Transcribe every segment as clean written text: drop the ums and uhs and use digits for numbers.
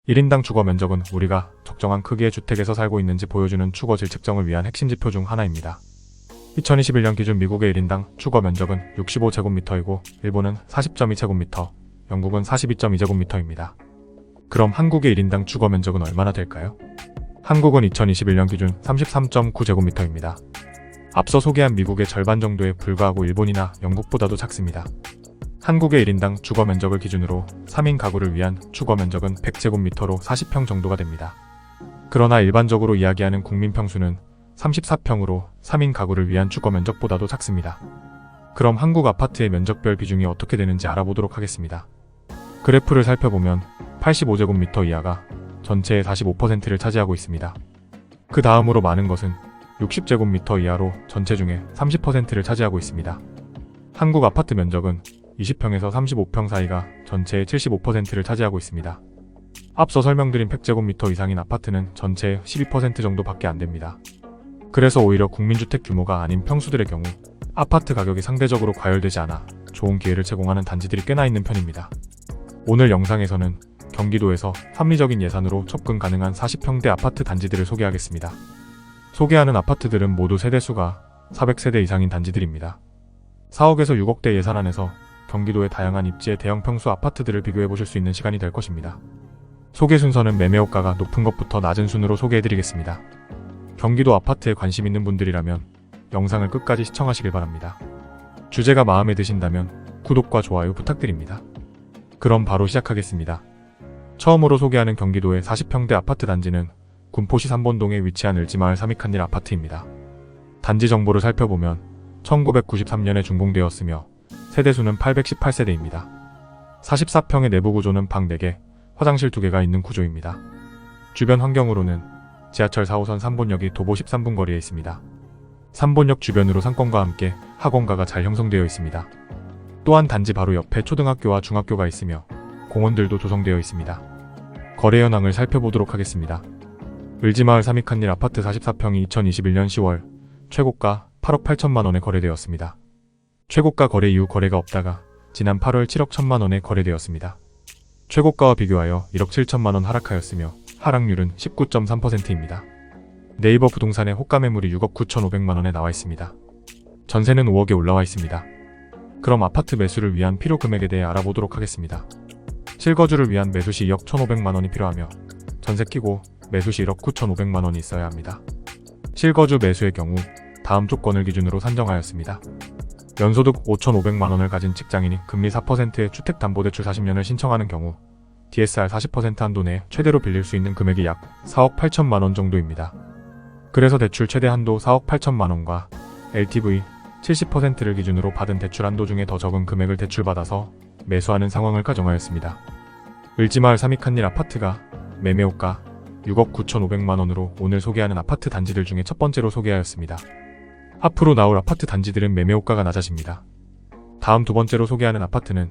1인당 주거 면적은 우리가 적정한 크기의 주택에서 살고 있는지 보여주는 주거 질 측정을 위한 핵심 지표 중 하나입니다. 2021년 기준 미국의 1인당 주거 면적은 65제곱미터이고 일본은 40.2제곱미터, 영국은 42.2제곱미터입니다. 그럼 한국의 1인당 주거 면적은 얼마나 될까요? 한국은 2021년 기준 33.9제곱미터입니다. 앞서 소개한 미국의 절반 정도에 불과하고 일본이나 영국보다도 작습니다. 한국의 1인당 주거 면적을 기준으로 3인 가구를 위한 주거 면적은 100제곱미터로 40평 정도가 됩니다. 그러나 일반적으로 이야기하는 국민 평수는 34평으로 3인 가구를 위한 주거 면적보다도 작습니다. 그럼 한국 아파트의 면적별 비중이 어떻게 되는지 알아보도록 하겠습니다. 그래프를 살펴보면 85제곱미터 이하가 전체의 45%를 차지하고 있습니다. 그 다음으로 많은 것은 60제곱미터 이하로 전체 중에 30%를 차지하고 있습니다. 한국 아파트 면적은 20평에서 35평 사이가 전체의 75%를 차지하고 있습니다. 앞서 설명드린 100제곱미터 이상인 아파트는 전체의 12% 정도밖에 안 됩니다. 그래서 오히려 국민주택 규모가 아닌 평수들의 경우 아파트 가격이 상대적으로 과열되지 않아 좋은 기회를 제공하는 단지들이 꽤나 있는 편입니다. 오늘 영상에서는 경기도에서 합리적인 예산으로 접근 가능한 40평대 아파트 단지들을 소개하겠습니다. 소개하는 아파트들은 모두 세대수가 400세대 이상인 단지들입니다. 4억에서 6억대 예산안에서 경기도의 다양한 입지의 대형 평수 아파트들을 비교해보실 수 있는 시간이 될 것입니다. 소개 순서는 매매호가가 높은 것부터 낮은 순으로 소개해드리겠습니다. 경기도 아파트에 관심 있는 분들이라면 영상을 끝까지 시청하시길 바랍니다. 주제가 마음에 드신다면 구독과 좋아요 부탁드립니다. 그럼 바로 시작하겠습니다. 처음으로 소개하는 경기도의 40평대 아파트 단지는 군포시 삼본동에 위치한 을지마을 삼익한일 아파트입니다. 단지 정보를 살펴보면 1993년에 준공되었으며 세대수는 818세대입니다. 44평의 내부 구조는 방 4개, 화장실 2개가 있는 구조입니다. 주변 환경으로는 지하철 4호선 3본역이 도보 13분 거리에 있습니다. 3본역 주변으로 상권과 함께 학원가가 잘 형성되어 있습니다. 또한 단지 바로 옆에 초등학교와 중학교가 있으며 공원들도 조성되어 있습니다. 거래 현황을 살펴보도록 하겠습니다. 을지마을 삼익한일 아파트 44평이 2021년 10월 최고가 8억 8천만원에 거래되었습니다. 최고가 거래 이후 거래가 없다가 지난 8월 7억 1천만원에 거래되었습니다. 최고가와 비교하여 1억 7천만원 하락하였으며 하락률은 19.3%입니다. 네이버 부동산의 호가 매물이 6억 9천5백만원에 나와 있습니다. 전세는 5억에 올라와 있습니다. 그럼 아파트 매수를 위한 필요 금액에 대해 알아보도록 하겠습니다. 실거주를 위한 매수시 2억 1,500만원이 필요하며 전세 끼고 매수시 1억 9천5백만원이 있어야 합니다. 실거주 매수의 경우 다음 조건을 기준으로 산정하였습니다. 연소득 5,500만원을 가진 직장인이 금리 4%의 주택담보대출 40년을 신청하는 경우 DSR 40% 한도 내에 최대로 빌릴 수 있는 금액이 약 4억 8천만원 정도입니다. 그래서 대출 최대 한도 4억 8천만원과 LTV 70%를 기준으로 받은 대출 한도 중에 더 적은 금액을 대출받아서 매수하는 상황을 가정하였습니다. 을지마을 삼익한일 아파트가 매매호가 6억 9천5백만원으로 오늘 소개하는 아파트 단지들 중에 첫 번째로 소개하였습니다. 앞으로 나올 아파트 단지들은 매매호가가 낮아집니다. 다음 두 번째로 소개하는 아파트는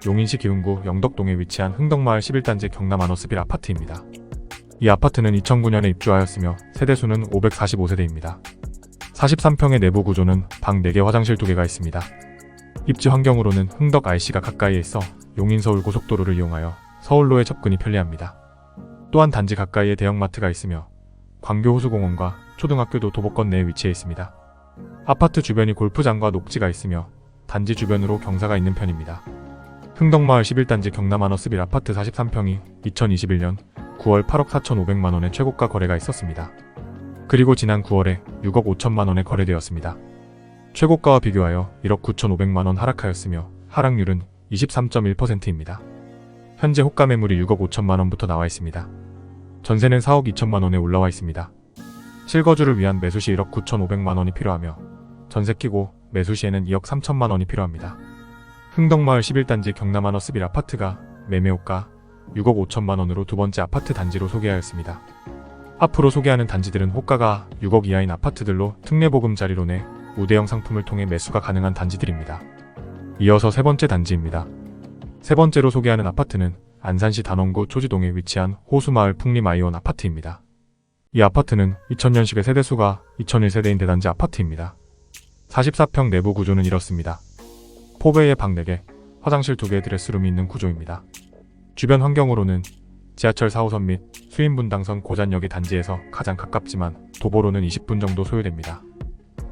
용인시 기흥구 영덕동에 위치한 흥덕마을 11단지 경남 아너스빌 아파트입니다. 이 아파트는 2009년에 입주하였으며 세대수는 545세대입니다. 43평의 내부 구조는 방 4개 화장실 2개가 있습니다. 입지 환경으로는 흥덕 IC가 가까이에 있어 용인-서울 고속도로를 이용하여 서울로의 접근이 편리합니다. 또한 단지 가까이에 대형마트가 있으며 광교 호수공원과 초등학교도 도보권 내에 위치해 있습니다. 아파트 주변이 골프장과 녹지가 있으며 단지 주변으로 경사가 있는 편입니다. 흥덕마을 11단지 경남 아너스빌 아파트 43평이 2021년 9월 8억 4천5백만원의 최고가 거래가 있었습니다. 그리고 지난 9월에 6억 5천만원에 거래되었습니다. 최고가와 비교하여 1억 9천5백만원 하락하였으며 하락률은 23.1%입니다. 현재 호가 매물이 6억 5천만원부터 나와 있습니다. 전세는 4억 2천만원에 올라와 있습니다. 실거주를 위한 매수시 1억 9천5백만원이 필요하며 전세 끼고 매수시에는 2억 3천만원이 필요합니다. 흥덕마을 11단지 경남 아너스빌 아파트가 매매호가 6억 5천만원으로 두 번째 아파트 단지로 소개하였습니다. 앞으로 소개하는 단지들은 호가가 6억 이하인 아파트들로 특례보금자리로 내 우대형 상품을 통해 매수가 가능한 단지들입니다. 이어서 세 번째 단지입니다. 세 번째로 소개하는 아파트는 안산시 단원구 초지동에 위치한 호수마을 풍림아이온 아파트입니다. 이 아파트는 2000년식의 세대수가 2001세대인 대단지 아파트입니다. 44평 내부 구조는 이렇습니다. 포베이에 방 4개, 화장실 2개의 드레스룸이 있는 구조입니다. 주변 환경으로는 지하철 4호선 및 수인분당선 고잔역이 단지에서 가장 가깝지만 도보로는 20분 정도 소요됩니다.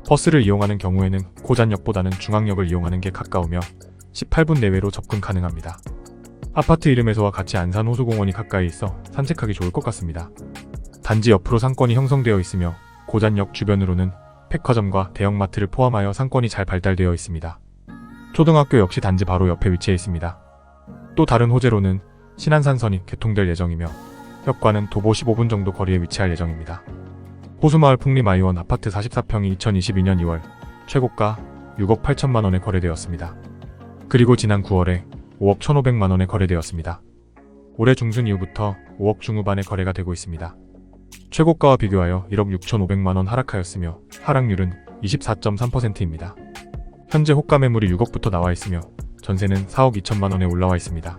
버스를 이용하는 경우에는 고잔역보다는 중앙역을 이용하는 게 가까우며 18분 내외로 접근 가능합니다. 아파트 이름에서와 같이 안산호수공원이 가까이 있어 산책하기 좋을 것 같습니다. 단지 옆으로 상권이 형성되어 있으며 고잔역 주변으로는 백화점과 대형마트를 포함하여 상권이 잘 발달되어 있습니다. 초등학교 역시 단지 바로 옆에 위치해 있습니다. 또 다른 호재로는 신안산선이 개통될 예정이며 역과는 도보 15분 정도 거리에 위치할 예정입니다. 호수마을 풍림아이원 아파트 44평이 2022년 2월 최고가 6억 8천만 원에 거래되었습니다. 그리고 지난 9월에 5억 1,500만 원에 거래되었습니다. 올해 중순 이후부터 5억 중후반에 거래가 되고 있습니다. 최고가와 비교하여 1억 6,500만 원 하락하였으며 하락률은 24.3%입니다. 현재 호가 매물이 6억부터 나와 있으며 전세는 4억 2천만 원에 올라와 있습니다.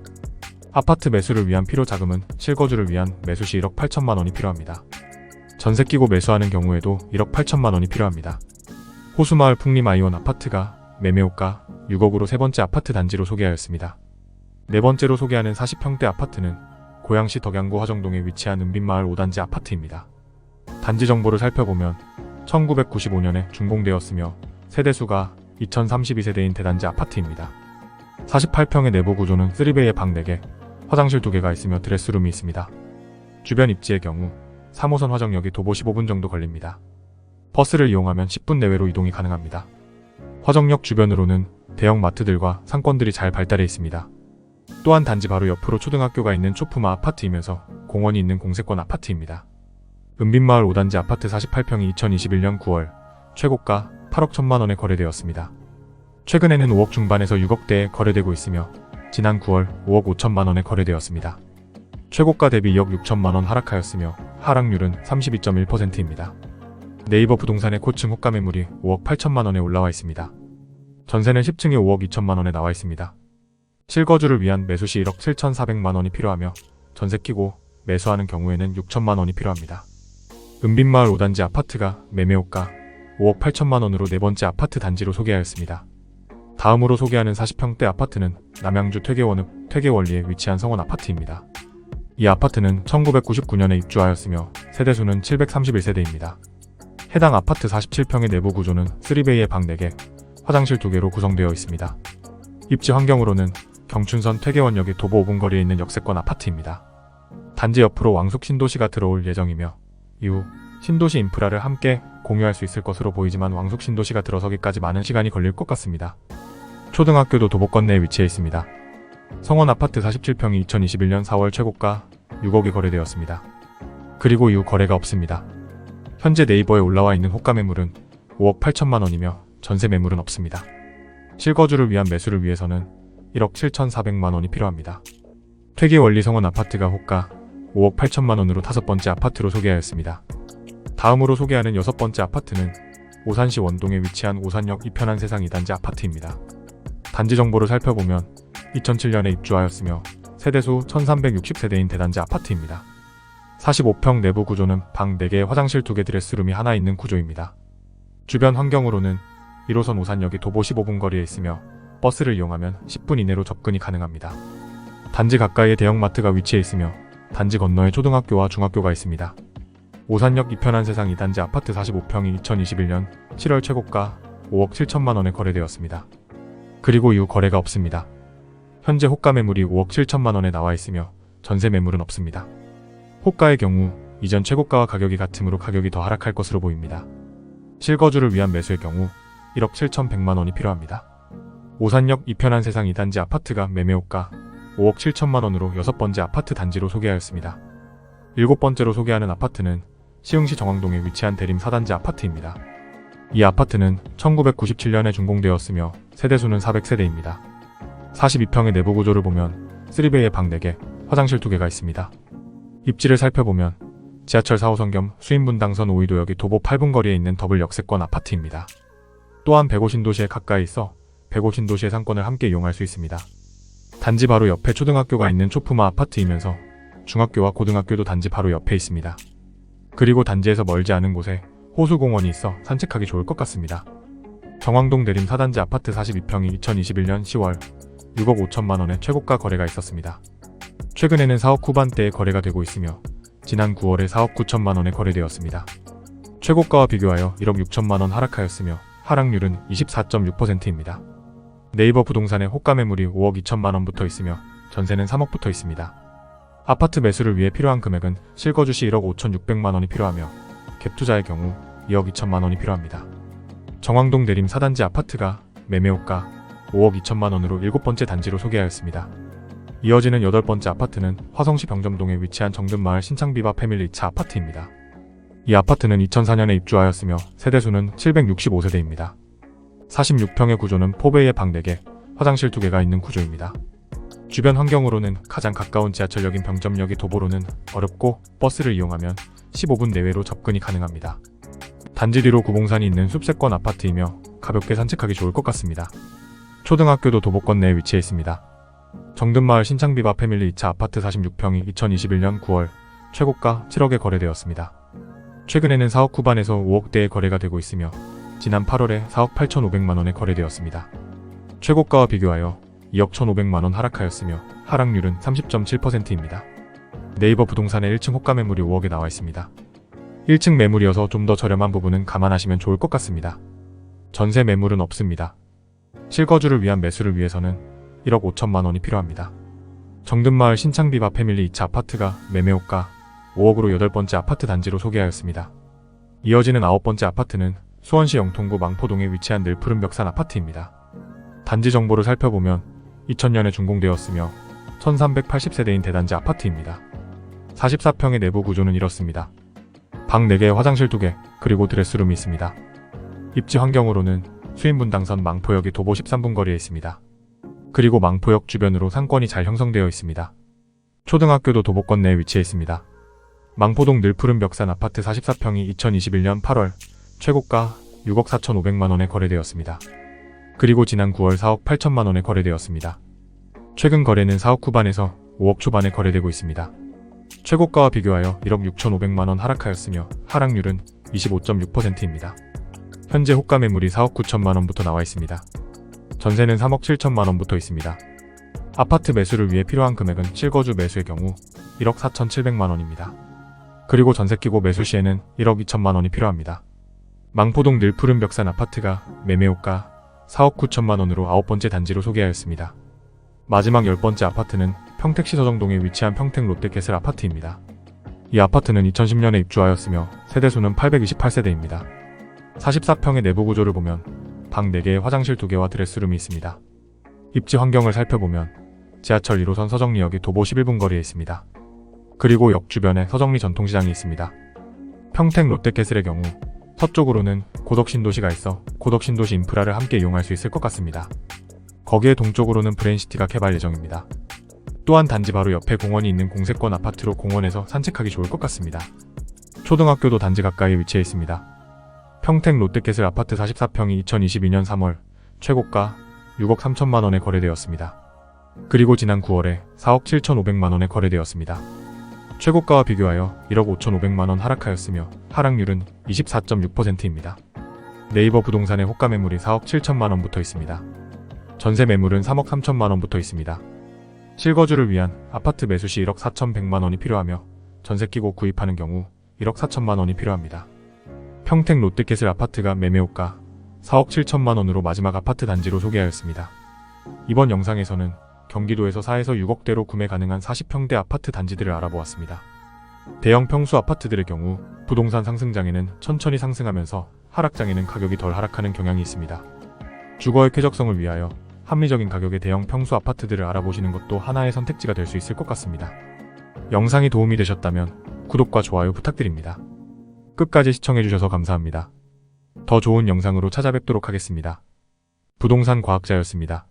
아파트 매수를 위한 필요 자금은 실거주를 위한 매수 시 1억 8천만 원이 필요합니다. 전세 끼고 매수하는 경우에도 1억 8천만 원이 필요합니다. 호수마을 풍림아이원 아파트가 매매호가 6억으로 세 번째 아파트 단지로 소개하였습니다. 네 번째로 소개하는 40평대 아파트는 고양시 덕양구 화정동에 위치한 은빛마을 5단지 아파트입니다. 단지 정보를 살펴보면 1995년에 준공되었으며 세대수가 2032세대인 대단지 아파트입니다. 48평의 내부 구조는 3베이의 방 4개, 화장실 2개가 있으며 드레스룸이 있습니다. 주변 입지의 경우 3호선 화정역이 도보 15분 정도 걸립니다. 버스를 이용하면 10분 내외로 이동이 가능합니다. 화정역 주변으로는 대형 마트들과 상권들이 잘 발달해 있습니다. 또한 단지 바로 옆으로 초등학교가 있는 초품화 아파트이면서 공원이 있는 공세권 아파트입니다. 은빛마을 5단지 아파트 48평이 2021년 9월 최고가 8억 1천만 원에 거래되었습니다. 최근에는 5억 중반에서 6억대에 거래되고 있으며 지난 9월 5억 5천만 원에 거래되었습니다. 최고가 대비 2억 6천만 원 하락하였으며 하락률은 32.1%입니다. 네이버 부동산의 고층 호가 매물이 5억 8천만 원에 올라와 있습니다. 전세는 10층에 5억 2천만 원에 나와 있습니다. 실거주를 위한 매수 시 1억 7,400만 원이 필요하며 전세 끼고 매수하는 경우에는 6천만 원이 필요합니다. 은빛마을 5단지 아파트가 매매호가 5억 8천만 원으로 네 번째 아파트 단지로 소개하였습니다. 다음으로 소개하는 40평대 아파트는 남양주 퇴계원리에 위치한 성원 아파트입니다. 이 아파트는 1999년에 입주하였으며 세대수는 731세대입니다. 해당 아파트 47평의 내부 구조는 3베이의 방 4개, 화장실 2개로 구성되어 있습니다. 입지 환경으로는 경춘선 퇴계원역이 도보 5분 거리에 있는 역세권 아파트입니다. 단지 옆으로 왕숙 신도시가 들어올 예정이며 이후 신도시 인프라를 함께 공유할 수 있을 것으로 보이지만 왕숙 신도시가 들어서기까지 많은 시간이 걸릴 것 같습니다. 초등학교도 도보권 내에 위치해 있습니다. 성원 아파트 47평이 2021년 4월 최고가 6억에 거래되었습니다. 그리고 이후 거래가 없습니다. 현재 네이버에 올라와 있는 호가 매물은 5억 8천만 원이며 전세 매물은 없습니다. 실거주를 위한 매수를 위해서는 1억 7,400만 원이 필요합니다. 퇴계원리 성원 아파트가 호가 5억 8천만 원으로 5번째 아파트로 소개하였습니다. 다음으로 소개하는 6번째 아파트는 오산시 원동에 위치한 오산역 이편한 세상 2단지 아파트입니다. 단지 정보를 살펴보면 2007년에 입주하였으며 세대수 1360세대인 대단지 아파트입니다. 45평 내부 구조는 방 4개, 화장실 2개, 드레스룸이 하나 있는 구조입니다. 주변 환경으로는 1호선 오산역이 도보 15분 거리에 있으며 버스를 이용하면 10분 이내로 접근이 가능합니다. 단지 가까이에 대형마트가 위치해 있으며 단지 건너에 초등학교와 중학교가 있습니다. 오산역 이편한 세상 2단지 아파트 45평이 2021년 7월 최고가 5억 7천만 원에 거래되었습니다. 그리고 이후 거래가 없습니다. 현재 호가 매물이 5억 7천만 원에 나와 있으며 전세 매물은 없습니다. 호가의 경우 이전 최고가와 가격이 같으므로 가격이 더 하락할 것으로 보입니다. 실거주를 위한 매수의 경우 1억 7,100만 원이 필요합니다. 오산역 이편한 세상 2단지 아파트가 매매호가 5억 7천만 원으로 6번째 아파트 단지로 소개하였습니다. 7번째로 소개하는 아파트는 시흥시 정왕동에 위치한 대림 4단지 아파트입니다. 이 아파트는 1997년에 준공되었으며 세대수는 400세대입니다. 42평의 내부 구조를 보면 3베이의 방 4개, 화장실 2개가 있습니다. 입지를 살펴보면 지하철 4호선 겸 수인분당선 5위도역이 도보 8분 거리에 있는 더블 역세권 아파트입니다. 또한 백오신도시에 가까이 있어 백오신도시의 상권을 함께 이용할 수 있습니다. 단지 바로 옆에 초등학교가 있는 초품화 아파트이면서 중학교와 고등학교도 단지 바로 옆에 있습니다. 그리고 단지에서 멀지 않은 곳에 호수공원이 있어 산책하기 좋을 것 같습니다. 정왕동 대림 4단지 아파트 42평이 2021년 10월 6억 5천만 원의 최고가 거래가 있었습니다. 최근에는 4억 후반대에 거래가 되고 있으며 지난 9월에 4억 9천만 원에 거래되었습니다. 최고가와 비교하여 1억 6천만 원 하락하였으며 하락률은 24.6%입니다. 네이버 부동산의 호가 매물이 5억 2천만 원부터 있으며 전세는 3억 붙어 있습니다. 아파트 매수를 위해 필요한 금액은 실거주 시 1억 5,600만 원이 필요하며 갭 투자의 경우 2억 2천만 원이 필요합니다. 정왕동 내림 4단지 아파트가 매매호가 5억 2천만 원으로 7번째 단지로 소개하였습니다. 이어지는 8번째 아파트는 화성시 병점동에 위치한 정든마을 신창비바 패밀리 2차 아파트입니다. 이 아파트는 2004년에 입주하였으며 세대수는 765세대입니다. 46평의 구조는 4베이의 방 4개, 화장실 2개가 있는 구조입니다. 주변 환경으로는 가장 가까운 지하철역인 병점역이 도보로는 어렵고 버스를 이용하면 15분 내외로 접근이 가능합니다. 단지 뒤로 구봉산이 있는 숲세권 아파트이며 가볍게 산책하기 좋을 것 같습니다. 초등학교도 도보권 내에 위치해 있습니다. 정든마을 신창비바 패밀리 2차 아파트 46평이 2021년 9월 최고가 7억에 거래되었습니다. 최근에는 4억 후반에서 5억대에 거래가 되고 있으며 지난 8월에 4억 8,500만 원에 거래되었습니다. 최고가와 비교하여 2억 1,500만 원 하락하였으며 하락률은 30.7%입니다. 네이버 부동산의 1층 호가 매물이 5억에 나와 있습니다. 1층 매물이어서 좀 더 저렴한 부분은 감안하시면 좋을 것 같습니다. 전세 매물은 없습니다. 실거주를 위한 매수를 위해서는 1억 5천만 원이 필요합니다. 정든마을 신창비바 패밀리 2차 아파트가 매매호가 5억으로 8번째 아파트 단지로 소개하였습니다. 이어지는 9번째 아파트는 수원시 영통구 망포동에 위치한 늘푸른 벽산 아파트입니다. 단지 정보를 살펴보면 2000년에 준공되었으며 1380세대인 대단지 아파트입니다. 44평의 내부 구조는 이렇습니다. 방 4개, 화장실 2개, 그리고 드레스룸이 있습니다. 입지 환경으로는 수인분당선 망포역이 도보 13분 거리에 있습니다. 그리고 망포역 주변으로 상권이 잘 형성되어 있습니다. 초등학교도 도보권 내에 위치해 있습니다. 망포동 늘푸른 벽산 아파트 44평이 2021년 8월 최고가 6억 4,500만 원에 거래되었습니다. 그리고 지난 9월 4억 8천만 원에 거래되었습니다. 최근 거래는 4억 후반에서 5억 초반에 거래되고 있습니다. 최고가와 비교하여 1억 6,500만 원 하락하였으며 하락률은 25.6%입니다. 현재 호가 매물이 4억 9천만 원부터 나와 있습니다. 전세는 3억 7천만 원부터 있습니다. 아파트 매수를 위해 필요한 금액은 실거주 매수의 경우 1억 4,700만 원입니다. 그리고 전세 끼고 매수 시에는 1억 2천만 원이 필요합니다. 망포동 늘푸른 벽산 아파트가 매매호가 4억 9천만 원으로 9번째 단지로 소개하였습니다. 마지막 10번째 아파트는 평택시 서정동에 위치한 평택 롯데캐슬 아파트입니다. 이 아파트는 2010년에 입주하였으며 세대수는 828세대입니다. 44평의 내부 구조를 보면 방 4개에 화장실 2개와 드레스룸이 있습니다. 입지 환경을 살펴보면 지하철 1호선 서정리역이 도보 11분 거리에 있습니다. 그리고 역 주변에 서정리 전통시장이 있습니다. 평택 롯데캐슬의 경우 서쪽으로는 고덕신도시가 있어 고덕신도시 인프라를 함께 이용할 수 있을 것 같습니다. 거기에 동쪽으로는 브랜시티가 개발 예정입니다. 또한 단지 바로 옆에 공원이 있는 공세권 아파트로 공원에서 산책하기 좋을 것 같습니다. 초등학교도 단지 가까이에 위치해 있습니다. 평택 롯데캐슬 아파트 44평이 2022년 3월 최고가 6억 3천만 원에 거래되었습니다. 그리고 지난 9월에 4억 7,500만 원에 거래되었습니다. 최고가와 비교하여 1억 5,500만 원 하락하였으며 하락률은 24.6%입니다. 네이버 부동산의 호가 매물이 4억 7천만 원부터 있습니다. 전세 매물은 3억 3천만 원부터 있습니다. 실거주를 위한 아파트 매수 시 1억 4,100만 원이 필요하며 전세 끼고 구입하는 경우 1억 4천만 원이 필요합니다. 평택 롯데캐슬 아파트가 매매호가 4억 7천만 원으로 마지막 아파트 단지로 소개하였습니다. 이번 영상에서는 경기도에서 4에서 6억대로 구매 가능한 40평대 아파트 단지들을 알아보았습니다. 대형 평수 아파트들의 경우 부동산 상승장에는 천천히 상승하면서 하락장에는 가격이 덜 하락하는 경향이 있습니다. 주거의 쾌적성을 위하여 합리적인 가격의 대형 평수 아파트들을 알아보시는 것도 하나의 선택지가 될 수 있을 것 같습니다. 영상이 도움이 되셨다면 구독과 좋아요 부탁드립니다. 끝까지 시청해주셔서 감사합니다. 더 좋은 영상으로 찾아뵙도록 하겠습니다. 부동산 과학자였습니다.